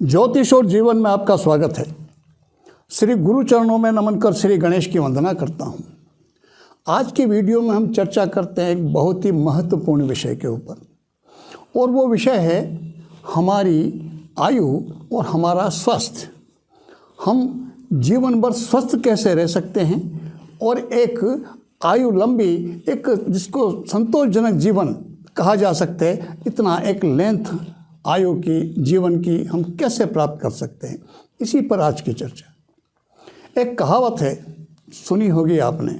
ज्योतिष और जीवन में आपका स्वागत है। श्री गुरु चरणों में नमन कर श्री गणेश की वंदना करता हूँ। आज की वीडियो में हम चर्चा करते हैं एक बहुत ही महत्वपूर्ण विषय के ऊपर, और वो विषय है हमारी आयु और हमारा स्वास्थ्य। हम जीवन भर स्वस्थ कैसे रह सकते हैं और एक आयु लंबी, एक जिसको संतोषजनक जीवन कहा जा सकता है, इतना एक लेंथ आयु की, जीवन की हम कैसे प्राप्त कर सकते हैं, इसी पर आज की चर्चा। एक कहावत है, सुनी होगी आपने,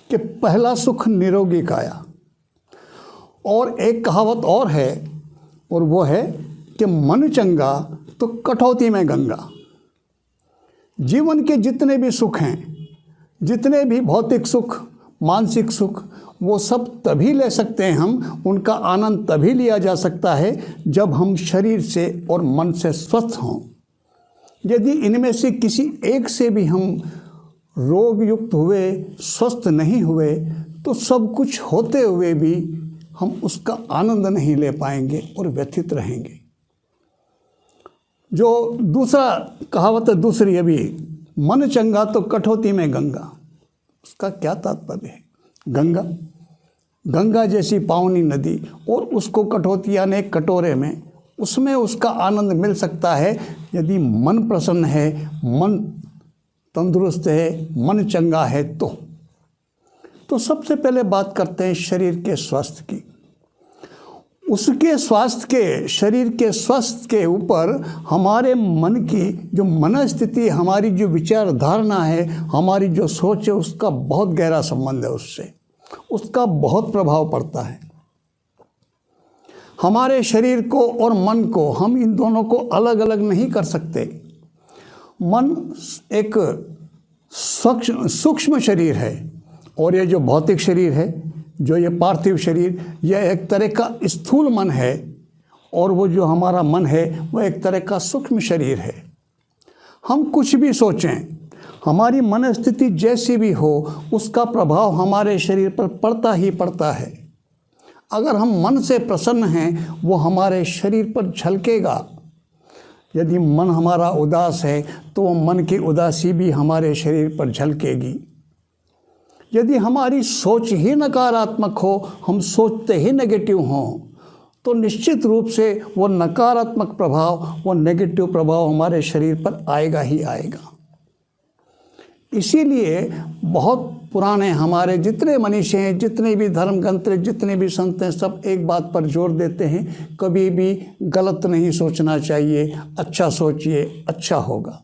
कि पहला सुख निरोगी काया। और एक कहावत और है, और वो है कि मन चंगा तो कटौती में गंगा। जीवन के जितने भी सुख हैं, जितने भी भौतिक सुख, मानसिक सुख, वो सब तभी ले सकते हैं हम, उनका आनंद तभी लिया जा सकता है जब हम शरीर से और मन से स्वस्थ हों। यदि इनमें से किसी एक से भी हम रोग युक्त हुए, स्वस्थ नहीं हुए, तो सब कुछ होते हुए भी हम उसका आनंद नहीं ले पाएंगे और व्यथित रहेंगे। जो दूसरा कहावत है, दूसरी अभी, मन चंगा तो कटौती में गंगा। उसका क्या तात्पर्य है? गंगा जैसी पावनी नदी, और उसको कटौती यानी कटोरे में, उसमें उसका आनंद मिल सकता है यदि मन प्रसन्न है, मन तंदुरुस्त है, मन चंगा है। तो सबसे पहले बात करते हैं शरीर के स्वास्थ्य की। उसके स्वास्थ्य के, शरीर के स्वास्थ्य के ऊपर हमारे मन की जो मनस्थिति, हमारी जो विचारधारणा है, हमारी जो सोच है, उसका बहुत गहरा संबंध है। उसका बहुत प्रभाव पड़ता है। हमारे शरीर को और मन को, हम इन दोनों को अलग अलग नहीं कर सकते। मन एक सूक्ष्म शरीर है, और ये जो भौतिक शरीर है, जो ये पार्थिव शरीर, यह एक तरह का स्थूल मन है, और वो जो हमारा मन है वो एक तरह का सूक्ष्म शरीर है। हम कुछ भी सोचें, हमारी मनस्थिति जैसी भी हो, उसका प्रभाव हमारे शरीर पर पड़ता ही पड़ता है। अगर हम मन से प्रसन्न हैं, वो हमारे शरीर पर झलकेगा। यदि मन हमारा उदास है, तो वो मन की उदासी भी हमारे शरीर पर झलकेगी। यदि हमारी सोच ही नकारात्मक हो, हम सोचते ही नेगेटिव हों, तो निश्चित रूप से वो नकारात्मक प्रभाव, वो नेगेटिव प्रभाव हमारे शरीर पर आएगा ही आएगा। इसीलिए बहुत पुराने हमारे जितने मनीषी हैं, जितने भी धर्मग्रंथ, जितने भी संत हैं, सब एक बात पर जोर देते हैं, कभी भी गलत नहीं सोचना चाहिए, अच्छा सोचिए, अच्छा होगा।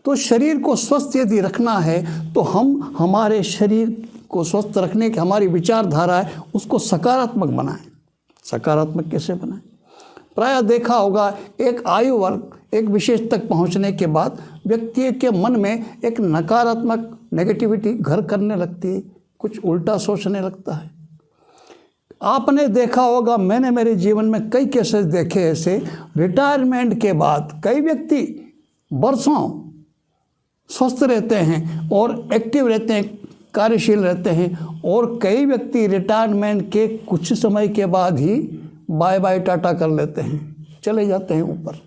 तो शरीर को स्वस्थ यदि रखना है, तो हम हमारे शरीर को स्वस्थ रखने की हमारी विचारधारा है, उसको सकारात्मक बनाएं। सकारात्मक कैसे बनाएं? प्रायः देखा होगा, एक आयु वर्ग, एक विशेष तक पहुंचने के बाद व्यक्ति के मन में एक नकारात्मक नेगेटिविटी घर करने लगती है, कुछ उल्टा सोचने लगता है। आपने देखा होगा, मैंने मेरे जीवन में कई केसेस देखे ऐसे, रिटायरमेंट के बाद कई व्यक्ति बरसों स्वस्थ रहते हैं और एक्टिव रहते हैं, कार्यशील रहते हैं, और कई व्यक्ति रिटायरमेंट के कुछ समय के बाद ही बाय बाय टाटा कर लेते हैं, चले जाते हैं ऊपर।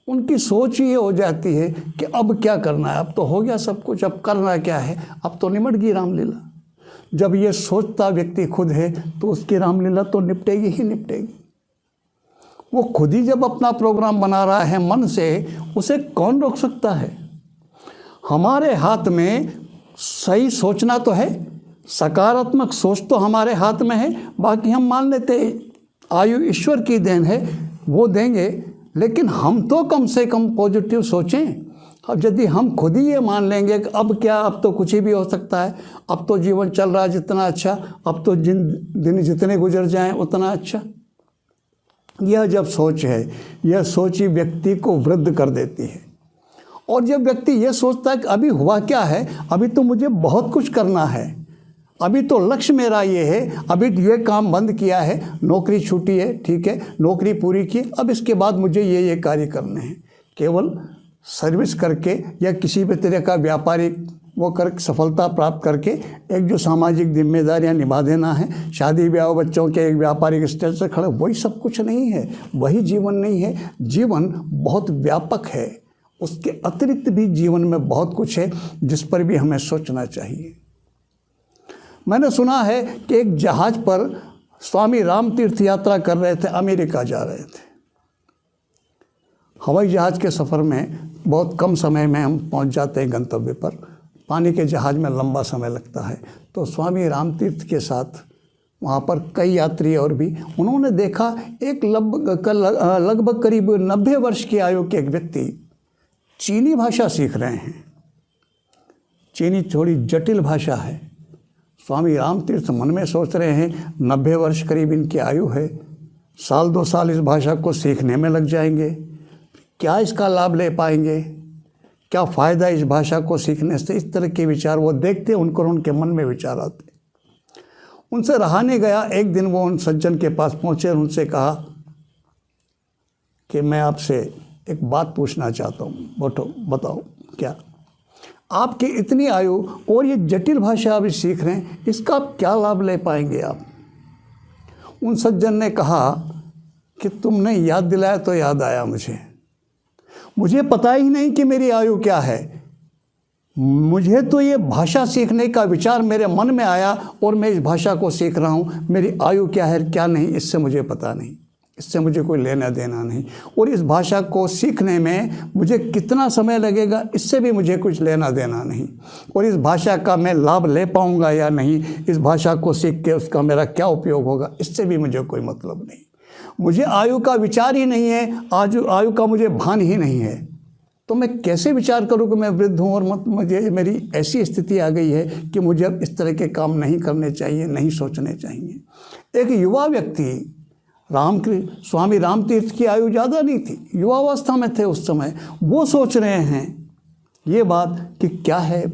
उनकी सोच ये हो जाती है कि अब क्या करना है, अब तो हो गया सब कुछ, अब करना क्या है, अब तो निमट गई रामलीला। जब ये सोचता व्यक्ति खुद है, तो उसकी रामलीला तो निपटेगी ही निपटेगी। वो खुद ही जब अपना प्रोग्राम बना रहा है मन से, उसे कौन रोक सकता है? हमारे हाथ में सही सोचना तो है, सकारात्मक सोच तो हमारे हाथ में है। बाकी हम मान लेते हैं आयु ईश्वर की देन है, वो देंगे, लेकिन हम तो कम से कम पॉजिटिव सोचें। अब यदि हम खुद ही ये मान लेंगे कि अब क्या, अब तो कुछ भी हो सकता है, अब तो जीवन चल रहा है जितना अच्छा, अब तो दिन जितने गुजर जाएं उतना अच्छा, यह जब सोच है, यह सोच ही व्यक्ति को वृद्ध कर देती है। और जब व्यक्ति ये सोचता है कि अभी हुआ क्या है, अभी तो मुझे बहुत कुछ करना है, अभी तो लक्ष्य मेरा ये है, अभी ये काम बंद किया है, नौकरी छूटी है, ठीक है, नौकरी पूरी की, अब इसके बाद मुझे ये कार्य करने हैं। केवल सर्विस करके या किसी भी तरह का व्यापारिक वो कर सफलता प्राप्त करके एक जो सामाजिक जिम्मेदारियां निभा देना है, शादी ब्याह बच्चों के एक व्यापारिक स्तर से खड़े, वही सब कुछ नहीं है, वही जीवन नहीं है। जीवन बहुत व्यापक है, उसके अतिरिक्त भी जीवन में बहुत कुछ है जिस पर भी हमें सोचना चाहिए। मैंने सुना है कि एक जहाज पर स्वामी राम तीर्थ यात्रा कर रहे थे, अमेरिका जा रहे थे। हवाई जहाज़ के सफ़र में बहुत कम समय में हम पहुंच जाते हैं गंतव्य पर, पानी के जहाज़ में लंबा समय लगता है। तो स्वामी राम तीर्थ के साथ वहाँ पर कई यात्री और भी, उन्होंने देखा एक लगभग करीब 90 वर्ष की आयु के एक व्यक्ति चीनी भाषा सीख रहे हैं। चीनी थोड़ी जटिल भाषा है। स्वामी राम तीर्थ मन में सोच रहे हैं 90 वर्ष करीब इनकी आयु है, साल 2 साल इस भाषा को सीखने में लग जाएंगे, क्या इसका लाभ ले पाएंगे, क्या फ़ायदा इस भाषा को सीखने से। इस तरह के विचार वो देखते, उनके मन में विचार आते। उनसे रहा नहीं गया। एक दिन वो उन सज्जन के पास पहुँचे और उनसे कहा कि मैं आपसे एक बात पूछना चाहता हूँ, बताओ क्या आपकी इतनी आयु और ये जटिल भाषा आप सीख रहे हैं, इसका आप क्या लाभ ले पाएंगे आप। उन सज्जन ने कहा कि तुमने याद दिलाया तो याद आया, मुझे पता ही नहीं कि मेरी आयु क्या है। मुझे तो ये भाषा सीखने का विचार मेरे मन में आया और मैं इस भाषा को सीख रहा हूँ। मेरी आयु क्या है क्या नहीं, इससे मुझे पता नहीं, इससे मुझे कोई लेना देना नहीं। और इस भाषा को सीखने में मुझे कितना समय लगेगा, इससे भी मुझे कुछ लेना देना नहीं। और इस भाषा का मैं लाभ ले पाऊँगा या नहीं, इस भाषा को सीख के उसका मेरा क्या उपयोग होगा, इससे भी मुझे कोई मतलब नहीं। मुझे आयु का विचार ही नहीं है, आज आयु का मुझे भान ही नहीं है, तो मैं कैसे विचार करूँ कि मैं वृद्ध हूँ और मुझे मेरी ऐसी स्थिति आ गई है कि मुझे अब इस तरह के काम नहीं करने चाहिए, नहीं सोचने चाहिए। एक युवा व्यक्ति, स्वामी राम तीर्थ की आयु ज़्यादा नहीं थी, युवावस्था में थे उस समय, वो सोच रहे हैं ये बात कि क्या है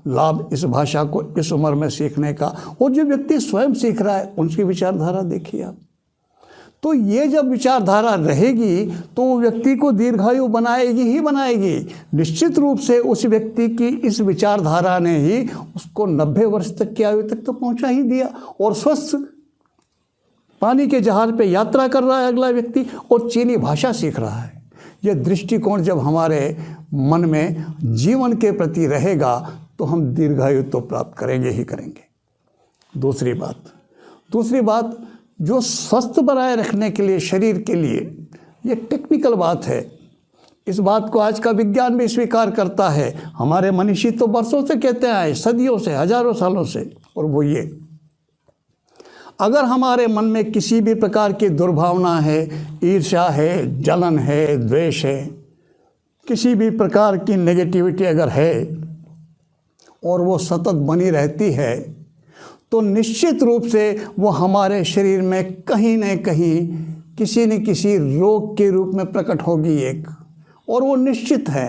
लाभ इस भाषा को इस उम्र में सीखने का। और जो व्यक्ति स्वयं सीख रहा है उनकी विचारधारा देखिए आप। तो ये जब विचारधारा रहेगी तो व्यक्ति को दीर्घायु बनाएगी ही बनाएगी। निश्चित रूप से उस व्यक्ति की इस विचारधारा ने ही उसको 90 वर्ष तक की आयु तक तो पहुंचा ही दिया। और स्वस्थ पानी के जहाज पे यात्रा कर रहा है अगला व्यक्ति और चीनी भाषा सीख रहा है। यह दृष्टिकोण जब हमारे मन में जीवन के प्रति रहेगा तो हम दीर्घायु तो प्राप्त करेंगे ही करेंगे। दूसरी बात जो स्वस्थ बनाए रखने के लिए, शरीर के लिए, ये टेक्निकल बात है। इस बात को आज का विज्ञान भी स्वीकार करता है। हमारे मनीषी तो बरसों से कहते आए, सदियों से, हजारों सालों से। और वो ये, अगर हमारे मन में किसी भी प्रकार की दुर्भावना है, ईर्ष्या है, जलन है, द्वेष है, किसी भी प्रकार की नेगेटिविटी अगर है और वो सतत बनी रहती है, तो निश्चित रूप से वो हमारे शरीर में कहीं न कहीं किसी न किसी रोग के रूप में प्रकट होगी एक। और वो निश्चित है,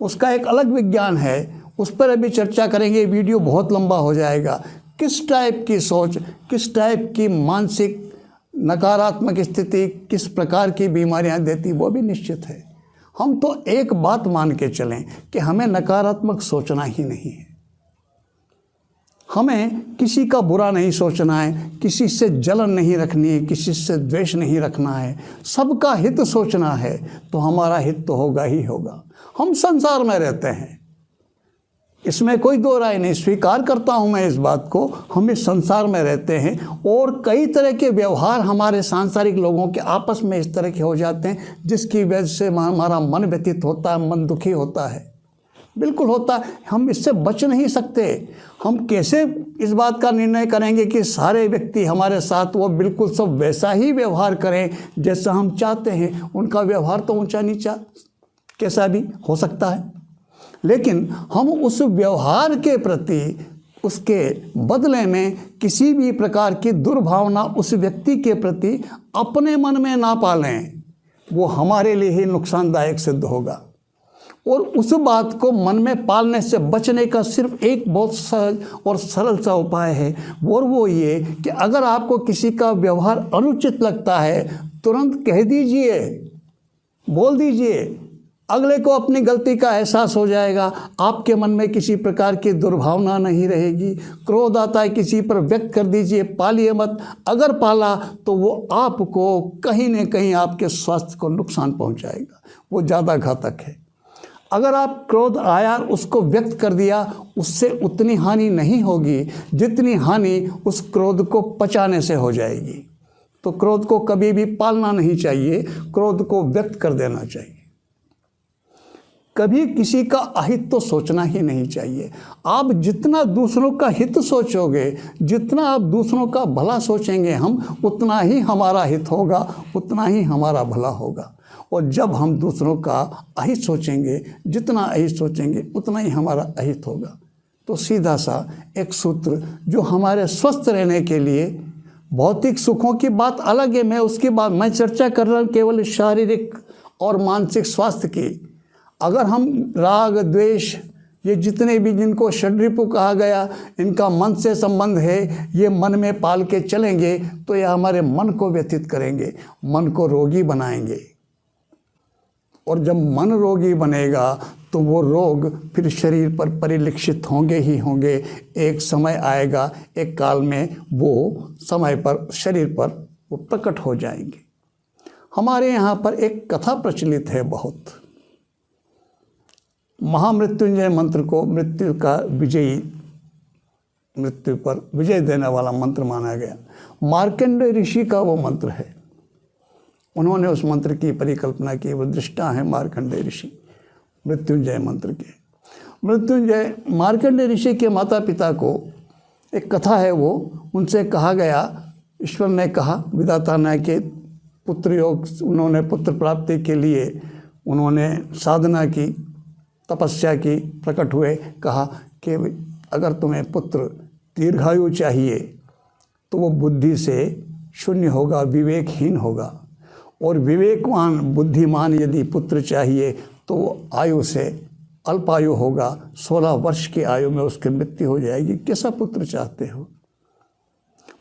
उसका एक अलग विज्ञान है, उस पर अभी चर्चा करेंगे, वीडियो बहुत लंबा हो जाएगा। किस टाइप की सोच, किस टाइप की मानसिक नकारात्मक स्थिति किस प्रकार की बीमारियां देती, वो भी निश्चित है। हम तो एक बात मान के चलें कि हमें नकारात्मक सोचना ही नहीं है। हमें किसी का बुरा नहीं सोचना है, किसी से जलन नहीं रखनी है, किसी से द्वेष नहीं रखना है, सबका हित सोचना है, तो हमारा हित तो होगा ही होगा। हम संसार में रहते हैं, इसमें कोई दो राय नहीं, स्वीकार करता हूँ मैं इस बात को। हम इस संसार में रहते हैं और कई तरह के व्यवहार हमारे सांसारिक लोगों के आपस में इस तरह के हो जाते हैं जिसकी वजह से हमारा मन व्यथित होता है, मन दुखी होता है। बिल्कुल होता है, हम इससे बच नहीं सकते। हम कैसे इस बात का निर्णय करेंगे कि सारे व्यक्ति हमारे साथ वो बिल्कुल सब वैसा ही व्यवहार करें जैसा हम चाहते हैं। उनका व्यवहार तो ऊंचा नीचा कैसा भी हो सकता है, लेकिन हम उस व्यवहार के प्रति उसके बदले में किसी भी प्रकार की दुर्भावना उस व्यक्ति के प्रति अपने मन में ना पालें, वो हमारे लिए ही नुकसानदायक सिद्ध होगा। और उस बात को मन में पालने से बचने का सिर्फ एक बहुत सहज और सरल सा उपाय है, और वो ये कि अगर आपको किसी का व्यवहार अनुचित लगता है तुरंत कह दीजिए, बोल दीजिए अगले को अपनी गलती का एहसास हो जाएगा, आपके मन में किसी प्रकार की दुर्भावना नहीं रहेगी। क्रोध आता है किसी पर, व्यक्त कर दीजिए, पालिए मत। अगर पाला तो वो आपको कहीं न कहीं आपके स्वास्थ्य को नुकसान पहुंचाएगा, वो ज़्यादा घातक है। अगर आप क्रोध आया उसको व्यक्त कर दिया, उससे उतनी हानि नहीं होगी जितनी हानि उस क्रोध को पचाने से हो जाएगी। तो क्रोध को कभी भी पालना नहीं चाहिए, क्रोध को व्यक्त कर देना चाहिए। कभी किसी का अहित तो सोचना ही नहीं चाहिए। आप जितना दूसरों का हित सोचोगे, जितना आप दूसरों का भला सोचेंगे हम, उतना ही हमारा हित होगा, उतना ही हमारा भला होगा। और जब हम दूसरों का अहित सोचेंगे, जितना अहित सोचेंगे उतना ही हमारा अहित होगा। तो सीधा सा एक सूत्र जो हमारे स्वस्थ रहने के लिए, भौतिक सुखों की बात अलग है, मैं चर्चा कर रहा हूँ केवल शारीरिक और मानसिक स्वास्थ्य की। अगर हम राग द्वेष, ये जितने भी जिनको षड्रिपु कहा गया, इनका मन से संबंध है, ये मन में पाल के चलेंगे तो ये हमारे मन को व्यथित करेंगे, मन को रोगी बनाएंगे। और जब मन रोगी बनेगा तो वो रोग फिर शरीर पर परिलक्षित होंगे ही होंगे। एक समय आएगा, एक काल में वो समय पर शरीर पर वो प्रकट हो जाएंगे। हमारे यहाँ पर एक कथा प्रचलित है बहुत, महामृत्युंजय मंत्र को मृत्यु का विजयी, मृत्यु पर विजय देने वाला मंत्र माना गया। मार्कंडेय ऋषि का वो मंत्र है, उन्होंने उस मंत्र की परिकल्पना की, वो दृष्टा है मार्कंडेय ऋषि मृत्युंजय मंत्र के। मार्कंडेय ऋषि के माता पिता को एक कथा है, वो उनसे कहा गया, ईश्वर ने कहा, विधाता ने, कि पुत्र योग, उन्होंने पुत्र प्राप्ति के लिए उन्होंने साधना की, तपस्या की, प्रकट हुए, कहा कि अगर तुम्हें पुत्र दीर्घायु चाहिए तो वो बुद्धि से शून्य होगा, विवेकहीन होगा। और विवेकवान बुद्धिमान यदि पुत्र चाहिए तो वो आयु से अल्पायु होगा, 16 वर्ष की आयु में उसकी मृत्यु हो जाएगी। कैसा पुत्र चाहते हो?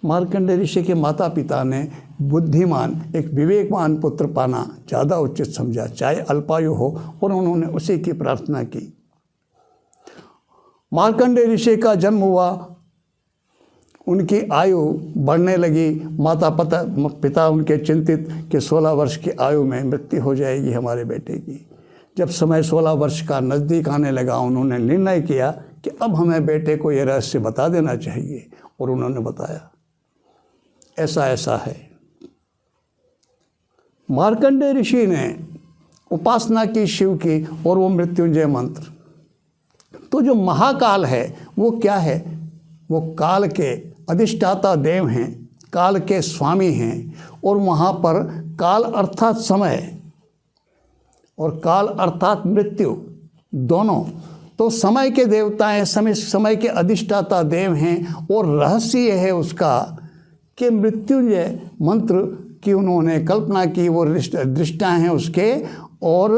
मार्कंडेय ऋषि के माता पिता ने बुद्धिमान, एक विवेकवान पुत्र पाना ज़्यादा उचित समझा, चाहे अल्पायु हो, और उन्होंने उसी की प्रार्थना की। मार्कंडेय ऋषि का जन्म हुआ, उनकी आयु बढ़ने लगी। पिता उनके चिंतित कि 16 वर्ष की आयु में मृत्यु हो जाएगी हमारे बेटे की। जब समय 16 वर्ष का नज़दीक आने लगा, उन्होंने निर्णय किया कि अब हमें बेटे को ये रहस्य बता देना चाहिए, और उन्होंने बताया ऐसा ऐसा है। मार्कंडेय ऋषि ने उपासना की शिव की, और वो मृत्युंजय मंत्र। तो जो महाकाल है वो क्या है? वो काल के अधिष्ठाता देव हैं, काल के स्वामी हैं। और वहाँ पर काल अर्थात समय और काल अर्थात मृत्यु, दोनों तो समय के देवता हैं, समय के अधिष्ठाता देव हैं। और रहस्य यह है उसका कि मृत्युंजय मंत्र की उन्होंने कल्पना की, वो दृष्टा हैं उसके। और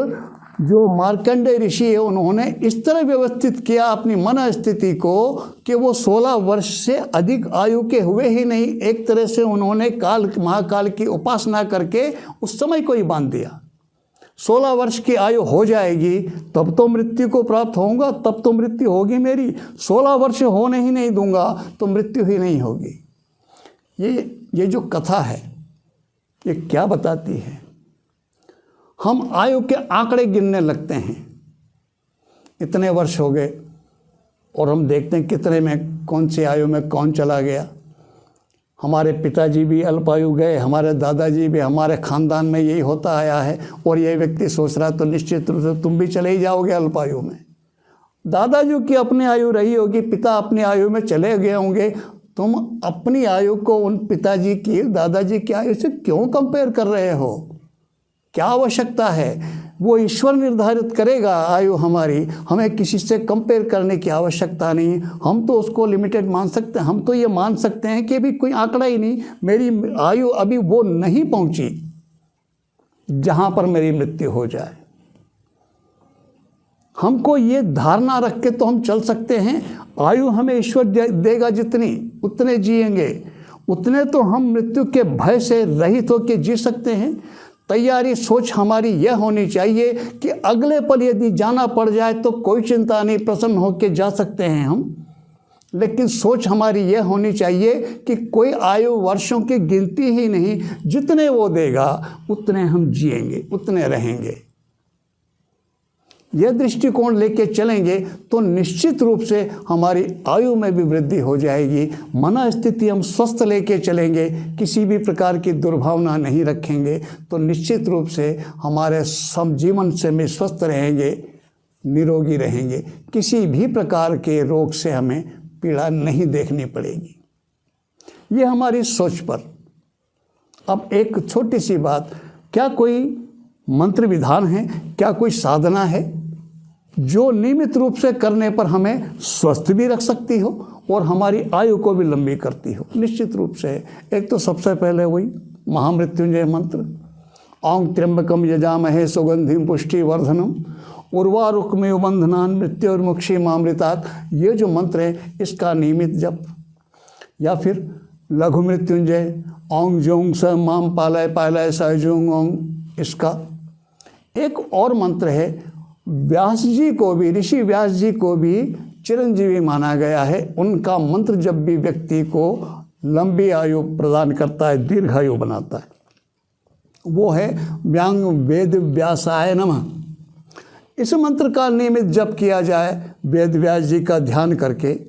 जो मार्कंडेय ऋषि है, उन्होंने इस तरह व्यवस्थित किया अपनी मन स्थिति को कि वो 16 वर्ष से अधिक आयु के हुए ही नहीं। एक तरह से उन्होंने महाकाल की उपासना करके उस समय को ही बांध दिया। 16 वर्ष की आयु हो जाएगी तब तो मृत्यु को प्राप्त होऊंगा, तब तो मृत्यु होगी मेरी। 16 वर्ष होने ही नहीं दूंगा तो मृत्यु ही नहीं होगी। ये जो कथा है ये क्या बताती है? हम आयु के आंकड़े गिनने लगते हैं, इतने वर्ष हो गए, और हम देखते हैं कितने में, कौन सी आयु में कौन चला गया। हमारे पिताजी भी अल्पायु गए, हमारे दादाजी भी, हमारे ख़ानदान में यही होता आया है। और ये व्यक्ति सोच रहा तो निश्चित रूप से तुम भी चले ही जाओगे अल्पायु में। दादाजी की अपनी आयु रही होगी, पिता अपनी आयु में चले गए होंगे। तुम अपनी आयु को उन पिताजी की, दादाजी की आयु से क्यों कंपेयर कर रहे हो? क्या आवश्यकता है? वो ईश्वर निर्धारित करेगा आयु हमारी, हमें किसी से कंपेयर करने की आवश्यकता नहीं। हम तो उसको लिमिटेड मान सकते हैं, हम तो ये मान सकते हैं कि अभी कोई आंकड़ा ही नहीं, मेरी आयु अभी वो नहीं पहुंची जहां पर मेरी मृत्यु हो जाए। हमको ये धारणा रख के तो हम चल सकते हैं, आयु हमें ईश्वर देगा जितनी, उतने जिएंगे, उतने तो हम मृत्यु के भय से रहित होकर जी सकते हैं। तैयारी सोच हमारी यह होनी चाहिए कि अगले पल यदि जाना पड़ जाए तो कोई चिंता नहीं, प्रसन्न होकर जा सकते हैं हम। लेकिन सोच हमारी यह होनी चाहिए कि कोई आयु वर्षों की गिनती ही नहीं, जितने वो देगा उतने हम जिएंगे, उतने रहेंगे। यह दृष्टिकोण लेके चलेंगे तो निश्चित रूप से हमारी आयु में भी वृद्धि हो जाएगी। मनोस्थिति हम स्वस्थ लेके चलेंगे, किसी भी प्रकार की दुर्भावना नहीं रखेंगे तो निश्चित रूप से हमारे जीवन से में स्वस्थ रहेंगे, निरोगी रहेंगे। किसी भी प्रकार के रोग से हमें पीड़ा नहीं देखनी पड़ेगी। ये हमारी सोच पर। अब एक छोटी सी बात, क्या कोई मंत्र विधान है, क्या कोई साधना है जो नियमित रूप से करने पर हमें स्वस्थ भी रख सकती हो और हमारी आयु को भी लंबी करती हो? निश्चित रूप से एक तो सबसे पहले वही महामृत्युंजय मंत्र, ओं त्र्यंबकम यजामहे सुगंधिम पुष्टिवर्धनम उर्वारुकमेव बंधनान मृत्युर्मुक्षीमामृतात्। ये जो मंत्र है इसका नियमित जप, या फिर लघु मृत्युंजय ओं जोंग स माम पालय पालय स जोंग ओं। इसका एक और मंत्र है, व्यास जी को भी, ऋषि व्यास जी को भी चिरंजीवी माना गया है। उनका मंत्र जब भी व्यक्ति को लंबी आयु प्रदान करता है, दीर्घायु बनाता है, वो है व्यांग वेद व्यासाय नमः। इस मंत्र का नियमित जप किया जाए वेद व्यास जी का ध्यान करके,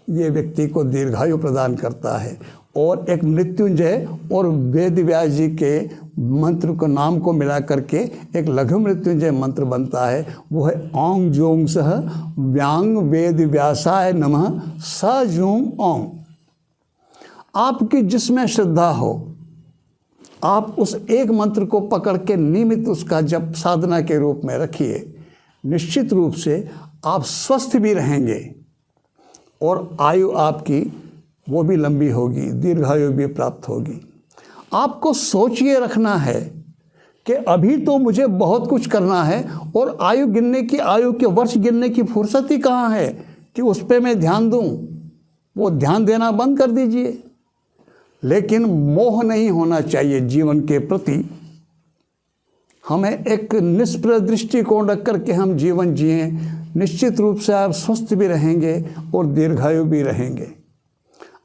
ये व्यक्ति को दीर्घायु प्रदान करता है। और एक मृत्युंजय और वेद व्यास जी के मंत्र को नाम को मिला करके एक लघु मृत्युंजय मंत्र बनता है, वो है ओं जोंग सह व्यांग वेद व्यासाय नमः स जोंग ओं। आपकी जिसमें श्रद्धा हो, आप उस एक मंत्र को पकड़ के नियमित उसका जप साधना के रूप में रखिए। निश्चित रूप से आप स्वस्थ भी रहेंगे और आयु आपकी वो भी लंबी होगी, दीर्घायु भी प्राप्त होगी। आपको सोच ये रखना है कि अभी तो मुझे बहुत कुछ करना है और आयु गिनने की, आयु के वर्ष गिनने की फुर्सत ही कहाँ है कि उस पर मैं ध्यान दूँ। वो ध्यान देना बंद कर दीजिए। लेकिन मोह नहीं होना चाहिए जीवन के प्रति। हमें एक निष्प्रह दृष्टिकोण रख करके हम जीवन जिए। निश्चित रूप से आप स्वस्थ भी रहेंगे और दीर्घायु भी रहेंगे।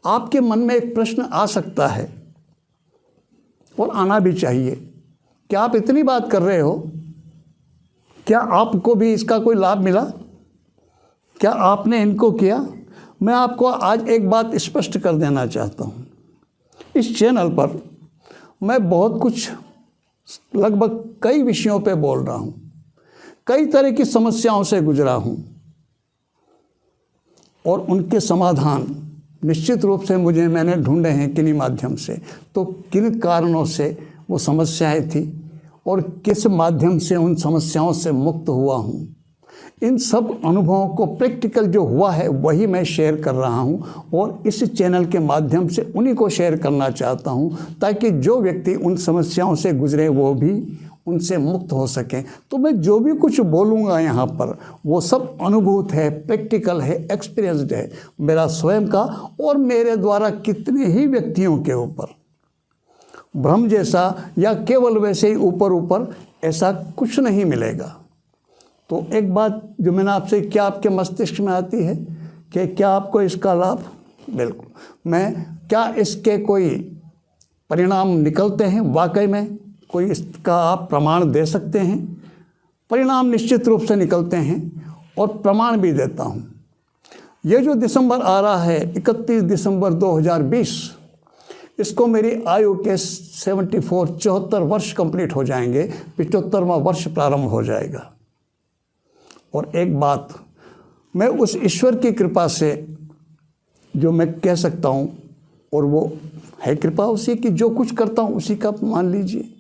आपके मन में एक प्रश्न आ सकता है और आना भी चाहिए, क्या आप इतनी बात कर रहे हो, क्या आपको भी इसका कोई लाभ मिला? क्या आपने इनको किया? मैं आपको आज एक बात स्पष्ट कर देना चाहता हूँ। इस चैनल पर मैं बहुत कुछ, लगभग कई विषयों पे बोल रहा हूँ, कई तरह की समस्याओं से गुजरा हूँ और उनके समाधान निश्चित रूप से मैंने ढूंढे हैं किन्हीं माध्यम से। तो किन कारणों से वो समस्याएं थी और किस माध्यम से उन समस्याओं से मुक्त हुआ हूँ, इन सब अनुभवों को प्रैक्टिकल जो हुआ है वही मैं शेयर कर रहा हूँ और इस चैनल के माध्यम से उन्हीं को शेयर करना चाहता हूँ, ताकि जो व्यक्ति उन समस्याओं से गुजरे वो भी उनसे मुक्त हो सकें। तो मैं जो भी कुछ बोलूँगा यहाँ पर वो सब अनुभूत है, प्रैक्टिकल है, एक्सपीरियंस्ड है, मेरा स्वयं का और मेरे द्वारा कितने ही व्यक्तियों के ऊपर। भ्रम जैसा या केवल वैसे ही ऊपर ऊपर ऐसा कुछ नहीं मिलेगा। तो एक बात जो मैंने आपसे, क्या आपके मस्तिष्क में आती है कि क्या आपको इसका लाभ? बिल्कुल। क्या इसके कोई परिणाम निकलते हैं? वाकई में कोई इसका आप प्रमाण दे सकते हैं? परिणाम निश्चित रूप से निकलते हैं और प्रमाण भी देता हूँ। ये जो दिसंबर आ रहा है 31 दिसंबर 2020, इसको मेरी आयु के 74 वर्ष कंप्लीट हो जाएंगे, 75वां वर्ष प्रारंभ हो जाएगा। और एक बात, मैं उस ईश्वर की कृपा से जो मैं कह सकता हूँ, और वो है कृपा उसी की, जो कुछ करता हूँ उसी का मान लीजिए।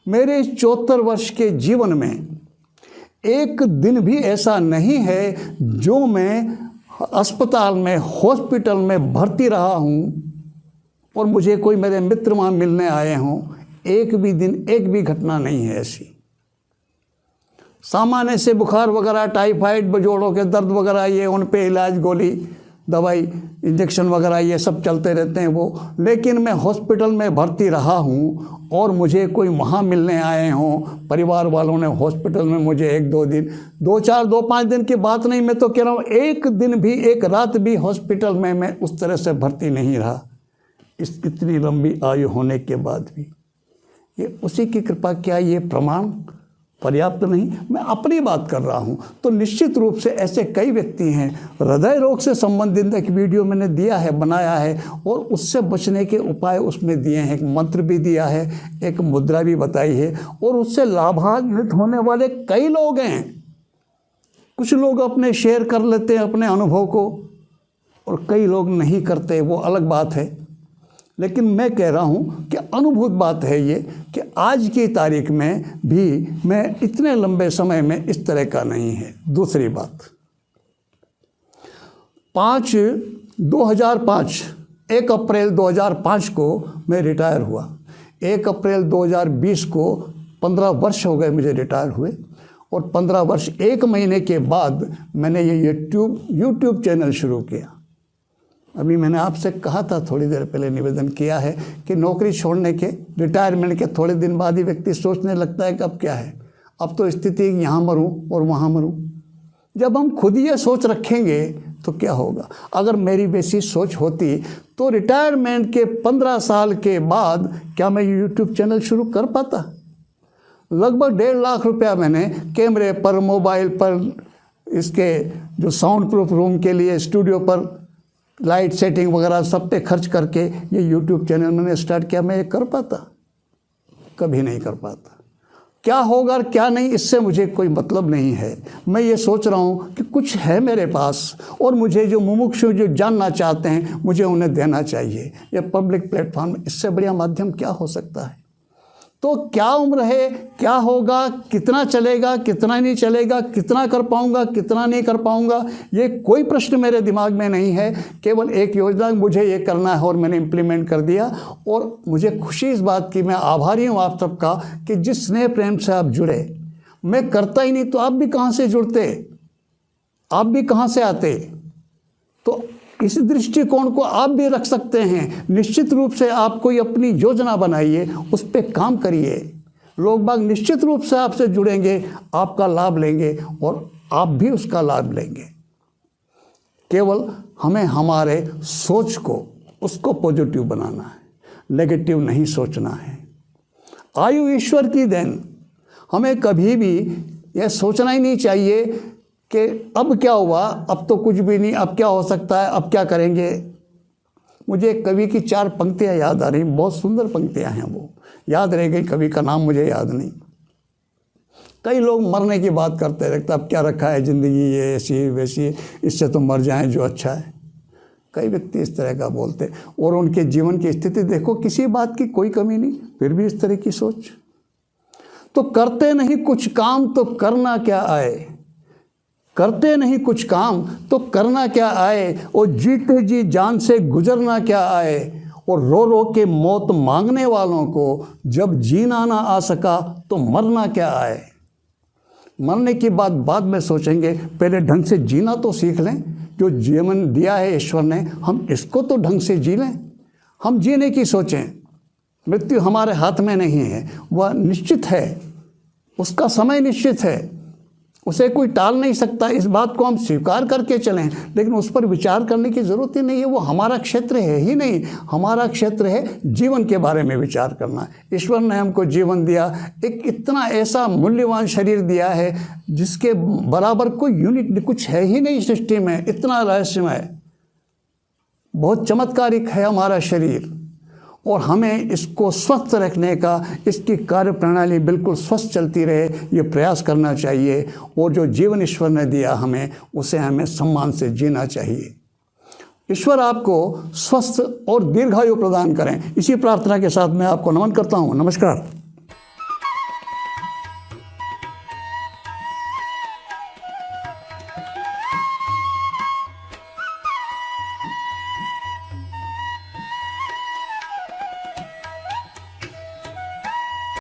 मेरे इस 74 वर्ष के जीवन में एक दिन भी ऐसा नहीं है जो मैं अस्पताल में, हॉस्पिटल में भर्ती रहा हूँ और मुझे कोई मेरे मित्र वहाँ मिलने आए हों। एक भी दिन, एक भी घटना नहीं है ऐसी। सामान्य से बुखार वगैरह, टाइफाइड, जोड़ों के दर्द वगैरह, ये उन पे इलाज, गोली दवाई इंजेक्शन वगैरह ये सब चलते रहते हैं वो, लेकिन मैं हॉस्पिटल में भर्ती रहा हूँ और मुझे कोई वहाँ मिलने आए हों, परिवार वालों ने हॉस्पिटल में मुझे 1-2 दिन, 2-4, 2-5 दिन की बात नहीं, मैं तो कह रहा हूँ एक दिन भी, एक रात भी हॉस्पिटल में मैं उस तरह से भर्ती नहीं रहा, इतनी लंबी आयु होने के बाद भी। ये उसी की कृपा, क्या ये प्रमाण पर्याप्त नहीं? मैं अपनी बात कर रहा हूँ। तो निश्चित रूप से ऐसे कई व्यक्ति हैं। हृदय रोग से संबंधित एक वीडियो मैंने दिया है, बनाया है, और उससे बचने के उपाय उसमें दिए हैं, एक मंत्र भी दिया है, एक मुद्रा भी बताई है, और उससे लाभान्वित होने वाले कई लोग हैं। कुछ लोग अपने शेयर कर लेते हैं अपने अनुभव को, और कई लोग नहीं करते, वो अलग बात है। लेकिन मैं कह रहा हूँ कि अनुभूत बात है ये, कि आज की तारीख में भी मैं इतने लंबे समय में इस तरह का नहीं है। दूसरी बात, 1 अप्रैल 2005 को मैं रिटायर हुआ। 1 अप्रैल 2020 को 15 वर्ष हो गए मुझे रिटायर हुए, और 15 वर्ष 1 महीने के बाद मैंने ये यूट्यूब चैनल शुरू किया। अभी मैंने आपसे कहा था, थोड़ी देर पहले निवेदन किया है कि नौकरी छोड़ने के, रिटायरमेंट के थोड़े दिन बाद ही व्यक्ति सोचने लगता है कि अब क्या है, अब तो स्थिति यहाँ मरूँ और वहाँ मरूँ। जब हम खुद ये सोच रखेंगे तो क्या होगा? अगर मेरी वैसी सोच होती तो रिटायरमेंट के 15 साल के बाद क्या मैं यूट्यूब चैनल शुरू कर पाता? लगभग 1.5 लाख रुपया मैंने कैमरे पर, मोबाइल पर, इसके जो साउंड प्रूफ रूम के लिए, स्टूडियो पर लाइट सेटिंग वगैरह सब पे खर्च करके ये यूट्यूब चैनल मैंने स्टार्ट किया। मैं ये कर पाता? कभी नहीं कर पाता। क्या होगा और क्या नहीं, इससे मुझे कोई मतलब नहीं है। मैं ये सोच रहा हूँ कि कुछ है मेरे पास, और मुझे जो मुमुक्षु जो जानना चाहते हैं, मुझे उन्हें देना चाहिए। ये पब्लिक प्लेटफॉर्म, इससे बढ़िया माध्यम क्या हो सकता है? तो क्या उम्र है, क्या होगा, कितना चलेगा, कितना नहीं चलेगा, कितना कर पाऊंगा, कितना नहीं कर पाऊंगा, ये कोई प्रश्न मेरे दिमाग में नहीं है। केवल एक योजना, मुझे ये करना है और मैंने इम्प्लीमेंट कर दिया। और मुझे खुशी इस बात की, मैं आभारी हूँ आप सबका कि जिस स्नेह प्रेम से आप जुड़े। मैं करता ही नहीं तो आप भी कहाँ से जुड़ते, आप भी कहाँ से आते? तो इस दृष्टिकोण को आप भी रख सकते हैं। निश्चित रूप से आप कोई अपनी योजना बनाइए, उस पर काम करिए। लोग बाग निश्चित रूप से आपसे जुड़ेंगे, आपका लाभ लेंगे और आप भी उसका लाभ लेंगे। केवल हमें हमारे सोच को, उसको पॉजिटिव बनाना है, नेगेटिव नहीं सोचना है। आयु ईश्वर की देन, हमें कभी भी यह सोचना ही नहीं चाहिए कि अब क्या हुआ, अब तो कुछ भी नहीं, अब क्या हो सकता है, अब क्या करेंगे। मुझे एक कवि की 4 पंक्तियाँ याद आ रही, बहुत सुंदर पंक्तियाँ हैं, वो याद रह गई। कवि का नाम मुझे याद नहीं। कई लोग मरने की बात करते रहते, अब क्या रखा है ज़िंदगी, ये ऐसी वैसी, इससे तो मर जाएं जो अच्छा है। कई व्यक्ति इस तरह का बोलते, और उनके जीवन की स्थिति देखो, किसी बात की कोई कमी नहीं, फिर भी इस तरह की सोच। तो करते नहीं कुछ काम तो करना क्या आए, करते नहीं कुछ काम तो करना क्या आए, और जीते जी जान से गुजरना क्या आए, और रो रो के मौत मांगने वालों को जब जीना ना आ सका तो मरना क्या आए। मरने की बात बाद में सोचेंगे, पहले ढंग से जीना तो सीख लें। जो जीवन दिया है ईश्वर ने, हम इसको तो ढंग से जी लें। हम जीने की सोचें। मृत्यु हमारे हाथ में नहीं है, वह निश्चित है, उसका समय निश्चित है, उसे कोई टाल नहीं सकता। इस बात को हम स्वीकार करके चलें, लेकिन उस पर विचार करने की ज़रूरत ही नहीं है। वो हमारा क्षेत्र है ही नहीं। हमारा क्षेत्र है जीवन के बारे में विचार करना। ईश्वर ने हमको जीवन दिया, एक इतना ऐसा मूल्यवान शरीर दिया है जिसके बराबर कोई यूनिट कुछ है ही नहीं सृष्टि में। इतना रहस्यमय, बहुत चमत्कारिक है हमारा शरीर, और हमें इसको स्वस्थ रखने का, इसकी कार्य प्रणाली बिल्कुल स्वस्थ चलती रहे, ये प्रयास करना चाहिए। और जो जीवन ईश्वर ने दिया हमें, उसे हमें सम्मान से जीना चाहिए। ईश्वर आपको स्वस्थ और दीर्घायु प्रदान करें। इसी प्रार्थना के साथ मैं आपको नमन करता हूँ। नमस्कार।